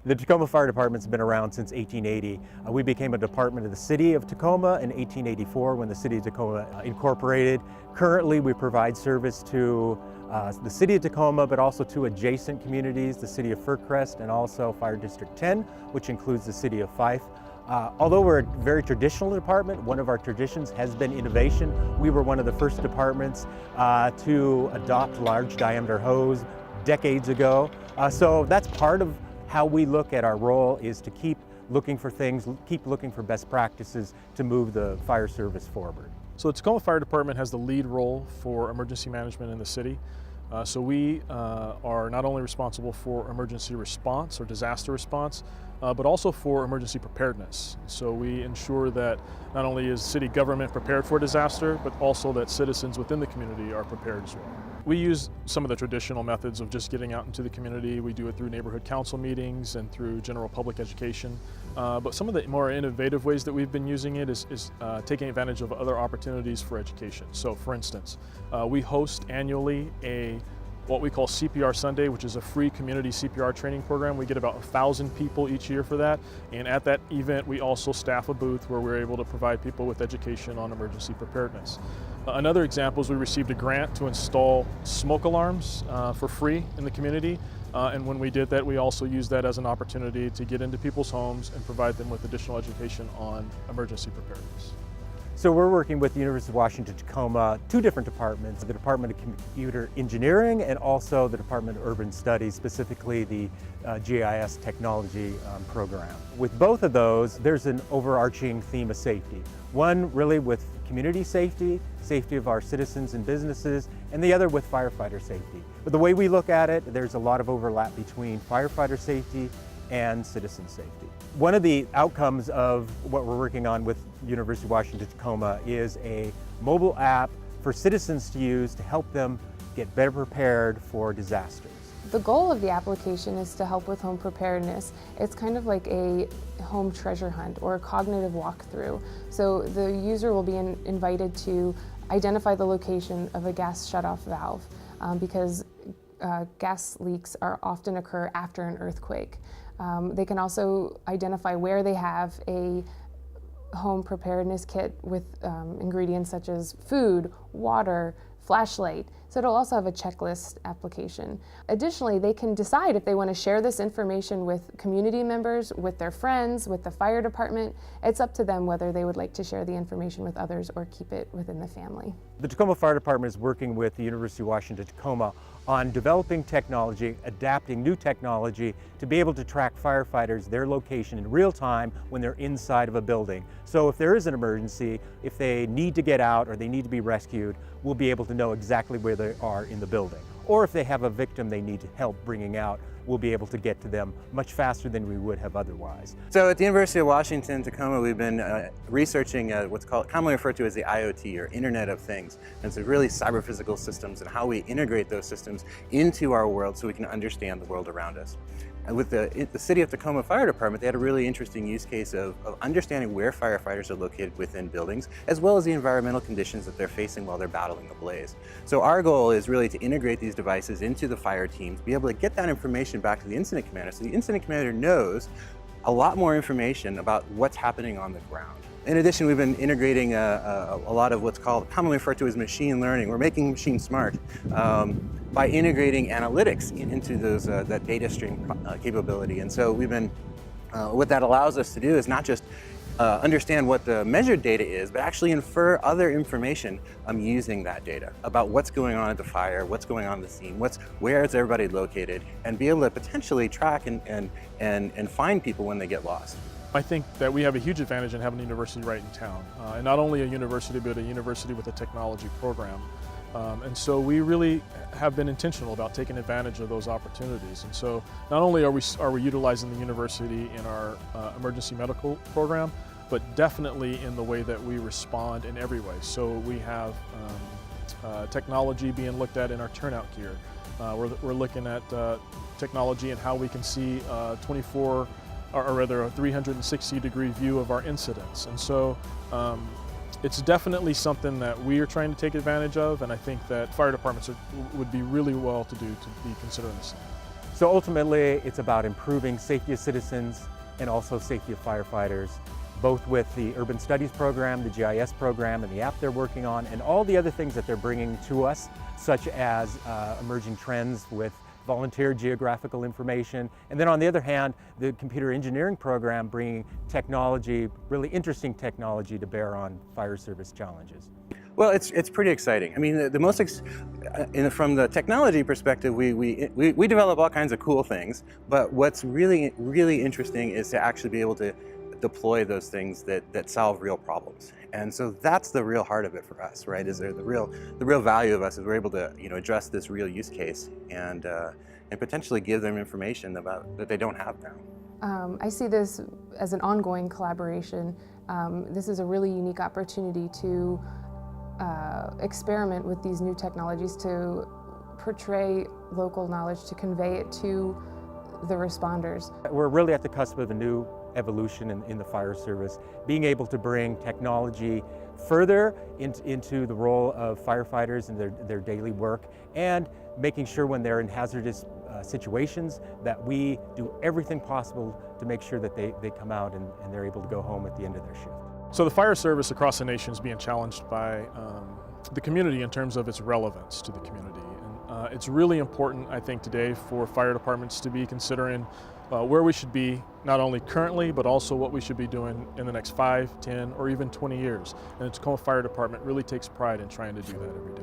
The Tacoma Fire Department's been around since 1880. We became a department of the City of Tacoma in 1884 when the City of Tacoma incorporated. Currently, we provide service to the City of Tacoma, but also to adjacent communities, the City of Fircrest and also Fire District 10, which includes the City of Fife. Although we're a very traditional department, one of our traditions has been innovation. We were one of the first departments to adopt large diameter hose decades ago. So that's part of how we look at our role, is to keep looking for things, keep looking for best practices to move the fire service forward. So the Tacoma Fire Department has the lead role for emergency management in the city. So we are not only responsible for emergency response or disaster response, but also for emergency preparedness. So we ensure that not only is city government prepared for disaster, but also that citizens within the community are prepared as well. We use some of the traditional methods of just getting out into the community. We do it through neighborhood council meetings and through general public education. But some of the more innovative ways that we've been using it is taking advantage of other opportunities for education. So for instance, we host annually what we call CPR Sunday, which is a free community CPR training program. We get about 1,000 people each year for that. And at that event, we also staff a booth where we're able to provide people with education on emergency preparedness. Another example is we received a grant to install smoke alarms for free in the community. And when we did that, we also used that as an opportunity to get into people's homes and provide them with additional education on emergency preparedness. So we're working with the University of Washington-Tacoma, two different departments, the Department of Computer Engineering and also the Department of Urban Studies, specifically the GIS technology program. With both of those, there's an overarching theme of safety. One really with community safety, safety of our citizens and businesses, and the other with firefighter safety. But the way we look at it, there's a lot of overlap between firefighter safety and citizen safety. One of the outcomes of what we're working on with University of Washington-Tacoma is a mobile app for citizens to use to help them get better prepared for disasters. The goal of the application is to help with home preparedness. It's kind of like a home treasure hunt or a cognitive walkthrough. So the user will be invited to identify the location of a gas shutoff valve because gas leaks often occur after an earthquake. They can also identify where they have a home preparedness kit with ingredients such as food, water, flashlight. So it'll also have a checklist application. Additionally, they can decide if they want to share this information with community members, with their friends, with the fire department. It's up to them whether they would like to share the information with others or keep it within the family. The Tacoma Fire Department is working with the University of Washington-Tacoma on developing technology, adapting new technology to be able to track firefighters, their location in real time when they're inside of a building. So if there is an emergency, if they need to get out or they need to be rescued, we'll be able to know exactly where they are in the building. Or if they have a victim they need help bringing out, we'll be able to get to them much faster than we would have otherwise. So at the University of Washington-Tacoma, we've been researching what's commonly referred to as the IoT, or Internet of Things. And it's really cyber-physical systems and how we integrate those systems into our world so we can understand the world around us. And with the City of Tacoma Fire Department, they had a really interesting use case of understanding where firefighters are located within buildings, as well as the environmental conditions that they're facing while they're battling a blaze. So our goal is really to integrate these devices into the fire teams, be able to get that information back to the incident commander, so the incident commander knows a lot more information about what's happening on the ground. In addition, we've been integrating a lot of what's commonly referred to as machine learning. We're making machines smart by integrating analytics into that data stream capability. And so we've been, what that allows us to do is not just understand what the measured data is, but actually infer other information using that data about what's going on at the fire, what's going on at the scene, where is everybody located, and be able to potentially track and find people when they get lost. I think that we have a huge advantage in having a university right in town, and not only a university, but a university with a technology program. And so we really have been intentional about taking advantage of those opportunities. And so not only are we utilizing the university in our emergency medical program, but definitely in the way that we respond in every way. So we have technology being looked at in our turnout gear. We're looking at technology and how we can see 360-degree view of our incidents. And so it's definitely something that we are trying to take advantage of, and I think that fire departments would be really well to do to be considering this. So ultimately, it's about improving safety of citizens and also safety of firefighters, both with the Urban Studies program, the GIS program, and the app they're working on, and all the other things that they're bringing to us, such as emerging trends with volunteer geographical information. And then on the other hand, the computer engineering program bringing technology, really interesting technology to bear on fire service challenges. Well, it's pretty exciting. I mean, the most from the technology perspective, we develop all kinds of cool things. But what's really interesting is to actually be able to deploy those things that solve real problems. And so that's the real heart of it for us, right? Is there the real value of us is we're able to address this real use case and potentially give them information about that they don't have now. I see this as an ongoing collaboration. This is a really unique opportunity to experiment with these new technologies, to portray local knowledge, to convey it to the responders. We're really at the cusp of a new evolution in the fire service, being able to bring technology further into the role of firefighters and their daily work, and making sure when they're in hazardous situations that we do everything possible to make sure that they come out and they're able to go home at the end of their shift. So the fire service across the nation is being challenged by the community in terms of its relevance to the community. And it's really important, I think, today for fire departments to be considering where we should be, not only currently, but also what we should be doing in the next 5, 10, or even 20 years. And the Tacoma Fire Department really takes pride in trying to do that every day.